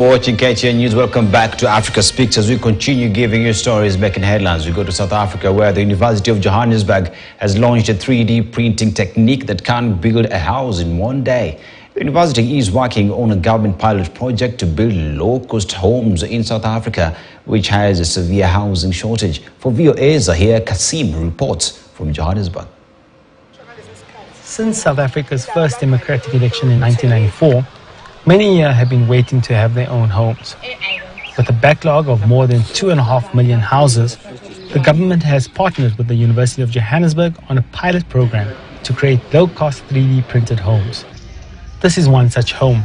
Watching KTN News, welcome back to Africa Speaks as we continue giving you stories back in headlines. We go to South Africa where the University of Johannesburg has launched a 3D printing technique that can build a house in one day. The university is working on a government pilot project to build low-cost homes in South Africa, which has a severe housing shortage. For VOA Zahir Kasim reports from Johannesburg. Since South Africa's first democratic election in 1994, many here have been waiting to have their own homes. With a backlog of more than 2.5 million houses, the government has partnered with the University of Johannesburg on a pilot program to create low-cost 3D printed homes. This is one such home.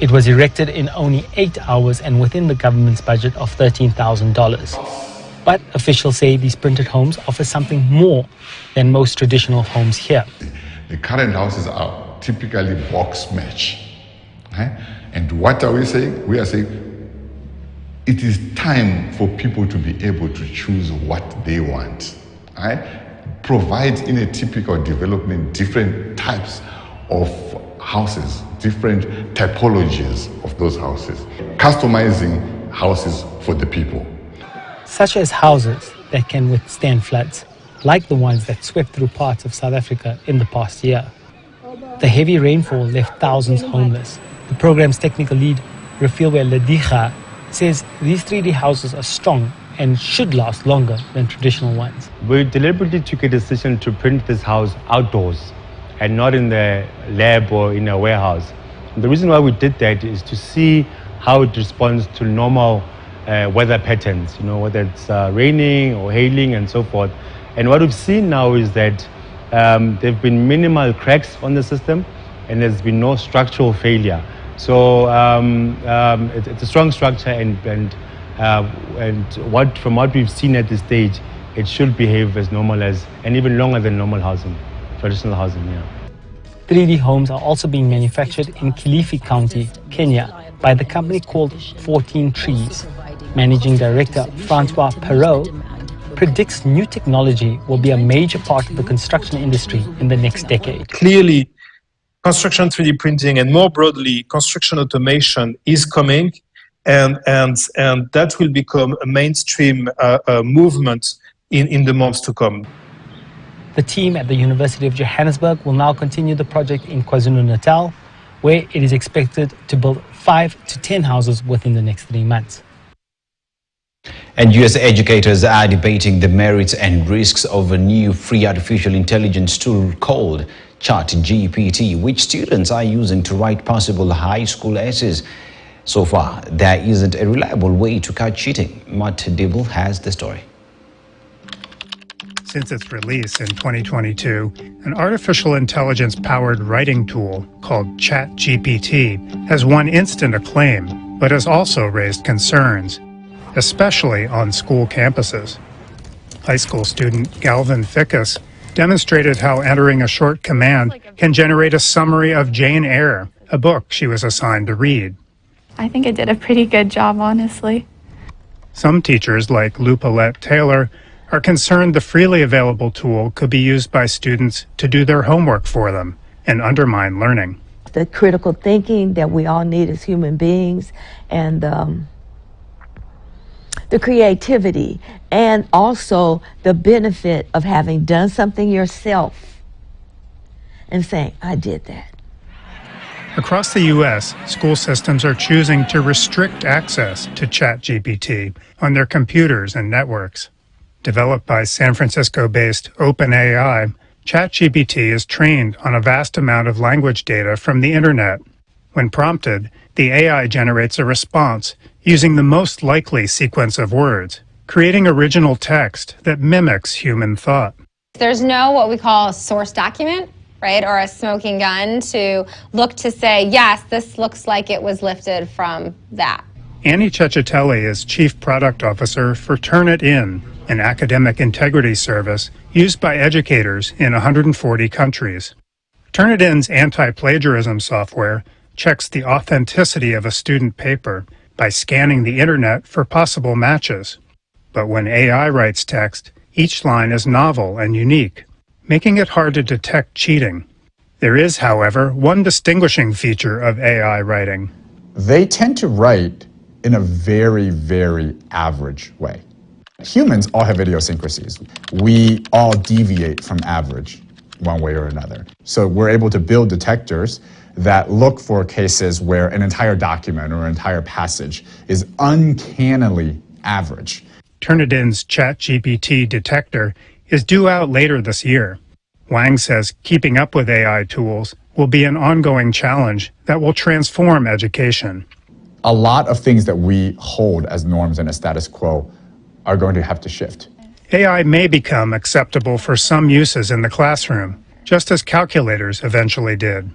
It was erected in only 8 hours and within the government's budget of $13,000. But officials say these printed homes offer something more than most traditional homes here. The current houses are typically box match. And what are we saying? We are saying it is time for people to be able to choose what they want. Provides in a typical development different types of houses, different typologies of those houses, customizing houses for the people. Such as houses that can withstand floods, like the ones that swept through parts of South Africa in the past year. The heavy rainfall left thousands homeless. The program's technical lead, Refilwe Ledija, says these 3D houses are strong and should last longer than traditional ones. We deliberately took a decision to print this house outdoors and not in the lab or in a warehouse. And the reason why we did that is to see how it responds to normal weather patterns, whether it's raining or hailing and so forth. And what we've seen now is that there have been minimal cracks on the system and there's been no structural failure. So it's a strong structure and from what we've seen at this stage, it should behave as normal as and even longer than normal housing, traditional housing. 3D homes are also being manufactured in Kilifi County, Kenya, by the company called 14 Trees. Managing Director Francois Perrault predicts new technology will be a major part of the construction industry in the next decade. Clearly, construction 3D printing and more broadly construction automation is coming, and that will become a mainstream movement in the months to come. The team at the University of Johannesburg will now continue the project in KwaZulu-Natal, where it is expected to build 5 to 10 houses within the next 3 months. And US educators are debating the merits and risks of a new free artificial intelligence tool called ChatGPT, which students are using to write possible high school essays. So far, there isn't a reliable way to catch cheating. Matt Dibble has the story. Since its release in 2022, an artificial intelligence-powered writing tool called ChatGPT has won instant acclaim, but has also raised concerns, especially on school campuses. High school student Galvin Fickus demonstrated how entering a short command can generate a summary of Jane Eyre, a book she was assigned to read. I think it did a pretty good job, honestly. Some teachers, like Lou Paulette Taylor, are concerned the freely available tool could be used by students to do their homework for them and undermine learning. The critical thinking that we all need as human beings, and the creativity, and also the benefit of having done something yourself and saying, I did that. Across the U.S., school systems are choosing to restrict access to ChatGPT on their computers and networks. Developed by San Francisco-based OpenAI, ChatGPT is trained on a vast amount of language data from the internet. When prompted, the AI generates a response using the most likely sequence of words, creating original text that mimics human thought. There's no what we call a source document, right, or a smoking gun to look to say, yes, this looks like it was lifted from that. Annie Cecchitelli is Chief Product Officer for Turnitin, an academic integrity service used by educators in 140 countries. Turnitin's anti-plagiarism software checks the authenticity of a student paper by scanning the internet for possible matches. But when AI writes text, each line is novel and unique, making it hard to detect cheating. There is, however, one distinguishing feature of AI writing. they tend to write in a very, very average way. Humans all have idiosyncrasies. We all deviate from average one way or another. So we're able to build detectors that look for cases where an entire document or an entire passage is uncannily average. Turnitin's ChatGPT detector is due out later this year. Wang says keeping up with AI tools will be an ongoing challenge that will transform education. A lot of things that we hold as norms and a status quo are going to have to shift. AI may become acceptable for some uses in the classroom, just as calculators eventually did.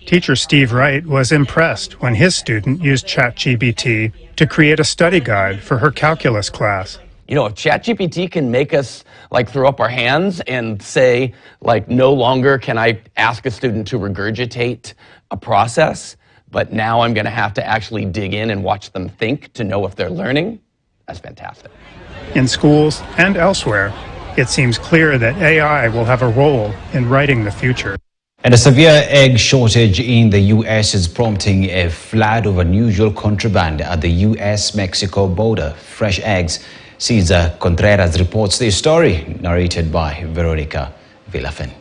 Teacher Steve Wright was impressed when his student used ChatGPT to create a study guide for her calculus class. You know, if ChatGPT can make us throw up our hands and say no longer can I ask a student to regurgitate a process, but now I'm going to have to actually dig in and watch them think to know if they're learning, that's fantastic. In schools and elsewhere, it seems clear that AI will have a role in writing the future. And a severe egg shortage in the U.S. is prompting a flood of unusual contraband at the U.S.-Mexico border. Fresh eggs. Cesar Contreras reports this story, narrated by Veronica Villafin.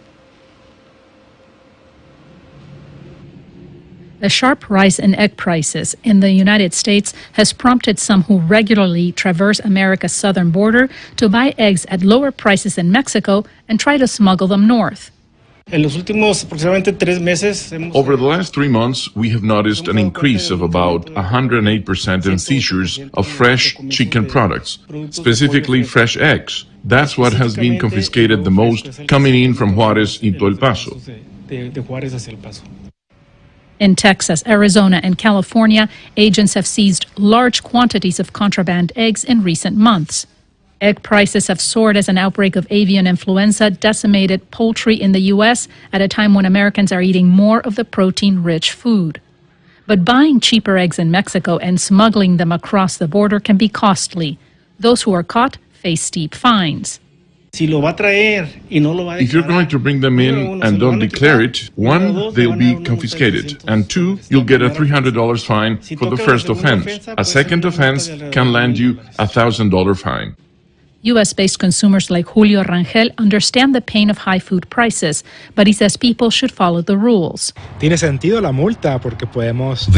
The sharp rise in egg prices in the United States has prompted some who regularly traverse America's southern border to buy eggs at lower prices in Mexico and try to smuggle them north. Over the last 3 months, we have noticed an increase of about 108% in seizures of fresh chicken products, specifically fresh eggs. That's what has been confiscated the most, coming in from Juárez into El Paso. In Texas, Arizona, and California, agents have seized large quantities of contraband eggs in recent months. Egg prices have soared as an outbreak of avian influenza decimated poultry in the U.S. at a time when Americans are eating more of the protein-rich food. But buying cheaper eggs in Mexico and smuggling them across the border can be costly. Those who are caught face steep fines. If you're going to bring them in and don't declare it, 1, they'll be confiscated, and 2, you'll get a $300 fine for the first offense. A second offense can land you a $1,000 fine. U.S.-based consumers like Julio Rangel understand the pain of high food prices, but he says people should follow the rules. The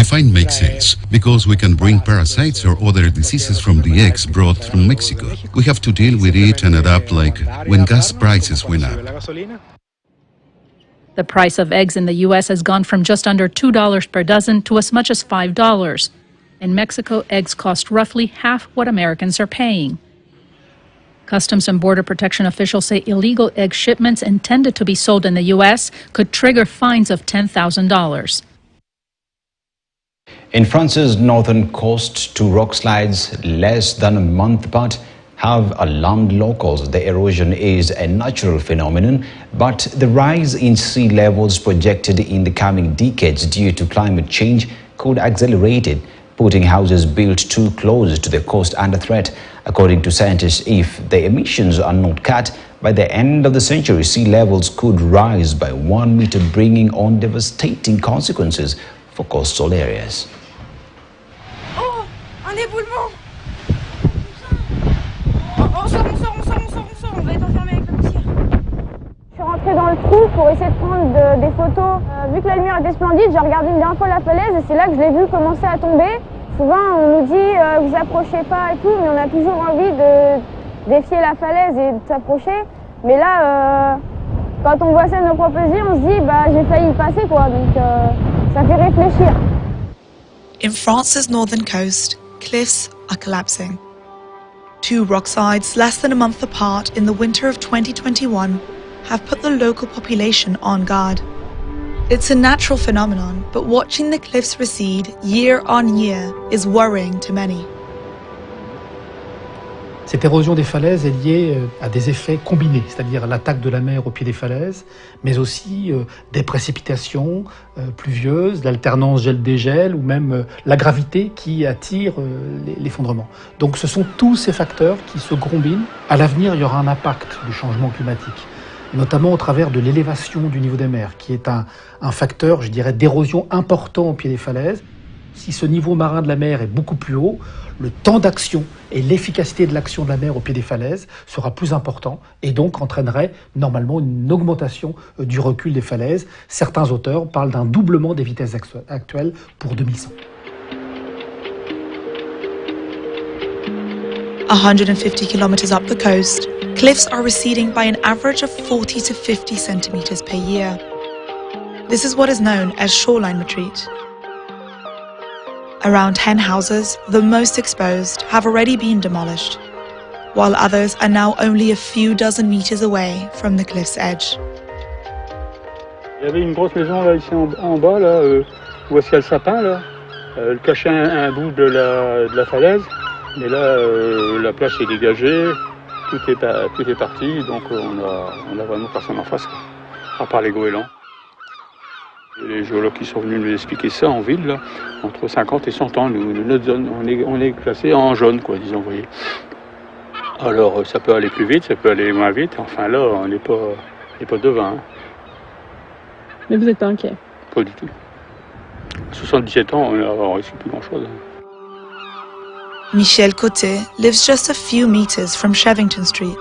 fine makes sense, because we can bring parasites or other diseases from the eggs brought from Mexico. We have to deal with it and adapt like when gas prices went up. The price of eggs in the U.S. has gone from just under $2 per dozen to as much as $5. In Mexico, eggs cost roughly half what Americans are paying. Customs and Border Protection officials say illegal egg shipments intended to be sold in the U.S. could trigger fines of $10,000. In France's northern coast, 2 rock slides less than a month apart have alarmed locals. The erosion is a natural phenomenon, but the rise in sea levels projected in the coming decades due to climate change could accelerate it, putting houses built too close to the coast under threat. According to scientists, if the emissions are not cut, by the end of the century, sea levels could rise by 1 meter, bringing on devastating consequences for coastal areas. Oh, un éboulement! On sort, on va être enfermé avec la poussière. Je suis rentrée dans le trou pour essayer de prendre des photos. Vu que la lumière était splendide, j'ai regardé une dernière fois la falaise et c'est là que je l'ai vu commencer à tomber. Souvent, on nous dit vous approchez pas et tout, mais on a toujours envie de défier la falaise et de s'approcher. Mais là, quand on voit ça de nos propres yeux, on se dit j'ai failli y passer quoi. Donc ça fait réfléchir. In France's northern coast, cliffs are collapsing. 2 rock sides, less than a month apart in the winter of 2021, have put the local population on guard. It's a natural phenomenon, but watching the cliffs recede year on year is worrying to many. Cette érosion des falaises est liée à des effets combinés, c'est-à-dire l'attaque de la mer au pied des falaises, mais aussi des précipitations pluvieuses, l'alternance gel-dégel ou même la gravité qui attire l'effondrement. Donc ce sont tous ces facteurs qui se combinent. À l'avenir, il y aura un impact du changement climatique, notamment au travers de l'élévation du niveau des mers, qui est un facteur, je dirais, d'érosion important au pied des falaises. Si ce niveau marin de la mer est beaucoup plus haut, le temps d'action et l'efficacité de l'action de la mer au pied des falaises sera plus important et donc entraînerait normalement une augmentation du recul des falaises. Certains auteurs parlent d'un doublement des vitesses actuelles pour 2100. 150 kilometers up the coast, cliffs are receding by an average of 40 to 50 centimeters per year. This is what is known as shoreline retreat. Around 10 houses, the most exposed, have already been demolished, while others are now only a few dozen meters away from the cliff's edge. Il y avait une grosse maison là, ici en bas, là, où est-ce qu'il y a le sapin, là. Elle cachait un bout de la falaise, mais là, la plage est dégagée, tout est parti, donc on a vraiment personne en face, quoi, à part les goélands. Les géologues qui sont venus nous expliquer ça en ville, là, entre 50 et 100 ans, notre zone, on est classé en jaune, quoi, disons, vous voyez. Alors, ça peut aller plus vite, ça peut aller moins vite, enfin là, on n'est pas devant. Hein. Mais vous n'êtes pas inquiet? Pas du tout. À 77 ans, on risque plus grand-chose. Michel Côté lives just a few meters from Shevington Street,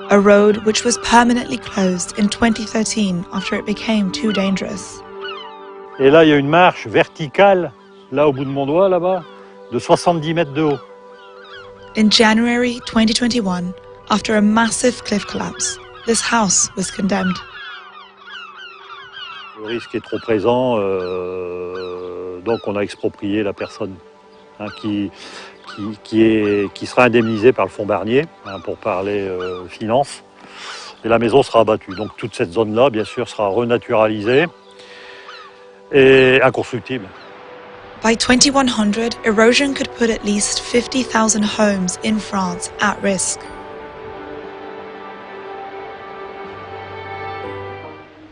a road which was permanently closed in 2013 after it became too dangerous. Et là, il y a une marche verticale, là au bout de mon doigt, là-bas, de 70 mètres de haut. In January 2021, after a massive cliff collapse, this house was condemned. Le risque est trop présent, donc on a exproprié la personne qui sera indemnisée par le fonds Barnier, pour parler finance. Et la maison sera abattue. Donc toute cette zone-là, bien sûr, sera renaturalisée et inconstructible. By 2100, erosion could put at least 50,000 homes in France at risk.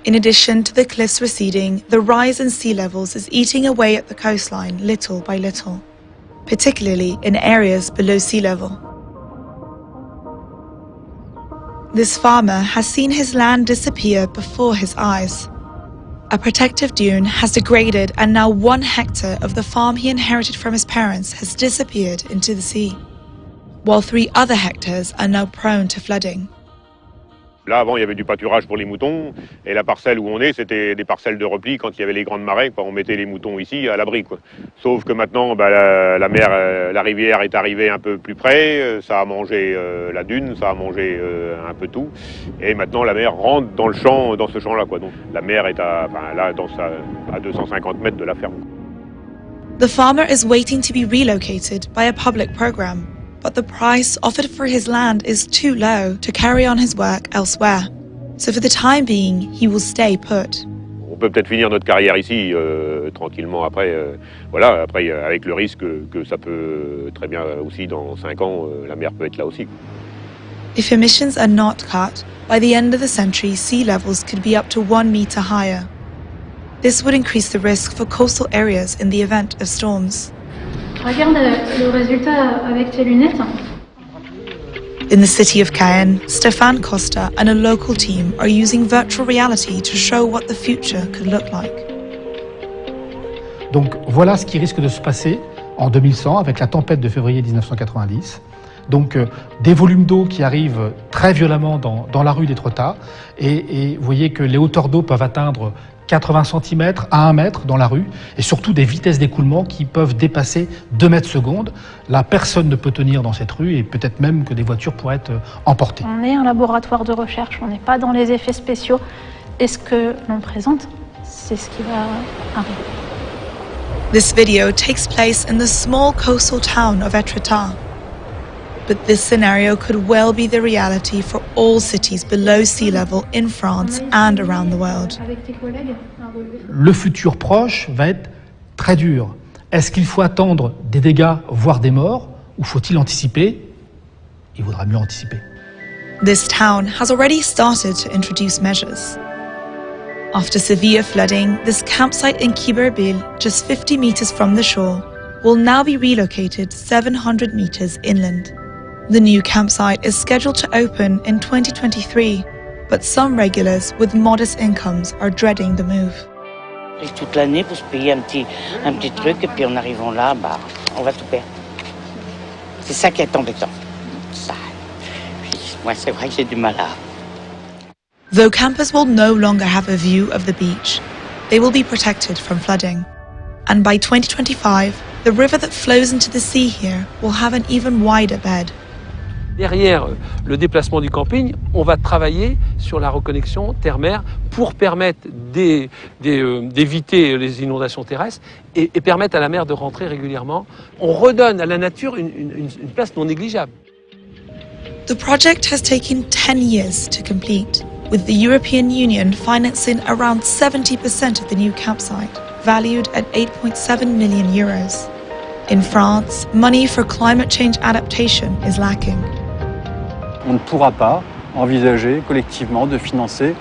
In addition to the cliffs receding, the rise in sea levels is eating away at the coastline little by little, particularly in areas below sea level. This farmer has seen his land disappear before his eyes. A protective dune has degraded and now 1 hectare of the farm he inherited from his parents has disappeared into the sea, while 3 other hectares are now prone to flooding. Là, avant, il y avait du pâturage pour les moutons, et la parcelle où on est, c'était des parcelles de repli quand il y avait les grandes marées, quoi. On mettait les moutons ici, à l'abri, quoi. Sauf que maintenant, la mer, la rivière est arrivée un peu plus près, ça a mangé la dune, ça a mangé un peu tout, et maintenant la mer rentre dans le champ, dans ce champ-là, quoi. Donc la mer est à 250 mètres de la ferme. The farmer is waiting to be relocated by a public program. But the price offered for his land is too low to carry on his work elsewhere. So for the time being, he will stay put. On peut peut-être finir notre carrière ici tranquillement après, voilà, après avec le risque que ça peut très bien aussi dans 5 ans, la mer peut être là aussi. If emissions are not cut, by the end of the century, sea levels could be up to 1 meter higher. This would increase the risk for coastal areas in the event of storms. Regarde le résultat avec tes lunettes. In the city of KTN, Stéphane Costa and a local team are using virtual reality to show what the future could look like. Donc voilà ce qui risque de se passer en 2100 avec la tempête de février 1990. Donc des volumes d'eau qui arrivent très violemment dans la rue d'Étretat et vous voyez que les hauteurs d'eau peuvent atteindre 80 cm à 1 mètre dans la rue et surtout des vitesses d'écoulement qui peuvent dépasser 2 mètres secondes. Là, personne ne peut tenir dans cette rue et peut-être même que des voitures pourraient être emportées. On est un laboratoire de recherche, on n'est pas dans les effets spéciaux. Et ce que l'on présente, c'est ce qui va arriver. This video takes place in the small coastal town of Étretat. But this scenario could well be the reality for all cities below sea level in France and around the world. Le futur proche va être très dur. Est-ce qu'il faut attendre des dégâts, voire des morts, ou faut-il anticiper? Il vaudra mieux anticiper. This town has already started to introduce measures. After severe flooding, this campsite in Quiberbil, just 50 meters from the shore, will now be relocated 700 meters inland. The new campsite is scheduled to open in 2023, but some regulars with modest incomes are dreading the move. toute l'année pour se payer un petit truc, et puis en arrivant là, bah, on va tout perdre. C'est ça qui est embêtant. Ça. Puis, moi, c'est vrai que j'ai du mal à... Though campers will no longer have a view of the beach, they will be protected from flooding. And by 2025, the river that flows into the sea here will have an even wider bed. Derrière le déplacement du camping, on va travailler sur la reconnexion terre-mer pour permettre d'éviter les inondations terrestres et permettre à la mer de rentrer régulièrement. On redonne à la nature une place non négligeable. The project has taken 10 years to complete, with the European Union financing around 70% of the new campsite, valued at 8.7 million euros. In France, money for climate change adaptation is lacking. On ne pourra pas envisager collectivement de financer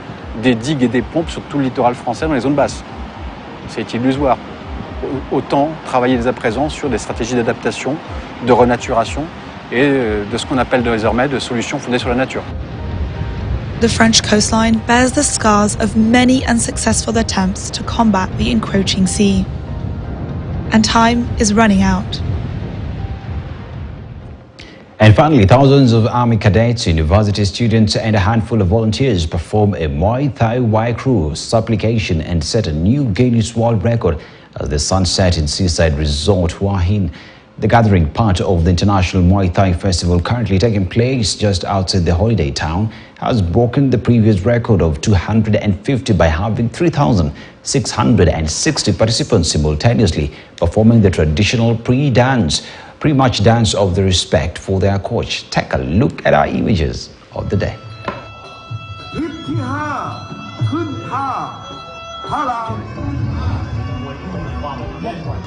des digues et des pompes sur tout le littoral français dans les zones basses. C'est illusoire. Autant travailler dès à présent sur des stratégies d'adaptation, de renaturation et de ce qu'on appelle désormais de solutions fondées sur la nature. The French coastline bears the scars of many unsuccessful attempts to combat the encroaching sea. And time is running out. And finally, thousands of Army cadets, university students and a handful of volunteers perform a Muay Thai crew supplication and set a new Guinness World Record as the sunset in seaside resort Hua Hin. The gathering, part of the International Muay Thai Festival currently taking place just outside the holiday town, has broken the previous record of 250 by having 3,660 participants simultaneously performing the traditional pre-match dance of the respect for their coach. Take a look at our images of the day.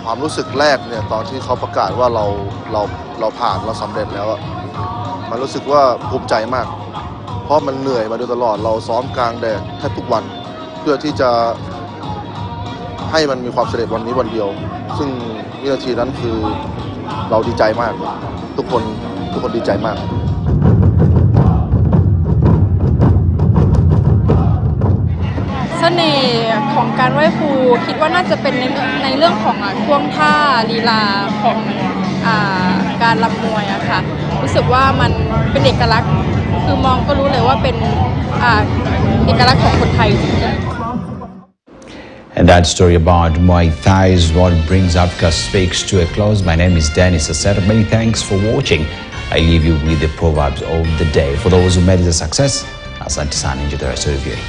ความรู้สึกแรกเนี่ยตอนที่เขาประกาศว่าเราผ่านเราสำเร็จแล้วมันรู้สึกว่าภูมิใจมากเพราะมันเหนื่อยมาโดยตลอดเราซ้อมกลางแดดแทบทุกวันเพื่อที่จะให้มันมีความสำเร็จวันนี้วันเดียวซึ่งวินาทีนั้นคือเราดีใจมากทุกคนดีใจมาก เสน่ห์ของการไหว้ครูคิดว่าน่าจะเป็นในเรื่องของท่วงท่าลีลาของการรำมวยอะค่ะรู้สึกว่ามันเป็นเอกลักษณ์คือมองก็รู้เลยว่าเป็นเอกลักษณ์ของคนไทยจริงๆ And that story about Muay Thai is what brings Africa Speaks to a close. My name is Dennis Asset. Many thanks for watching. I leave you with the proverbs of the day. For those who made it a success, Asante San, enjoy the rest of your viewing.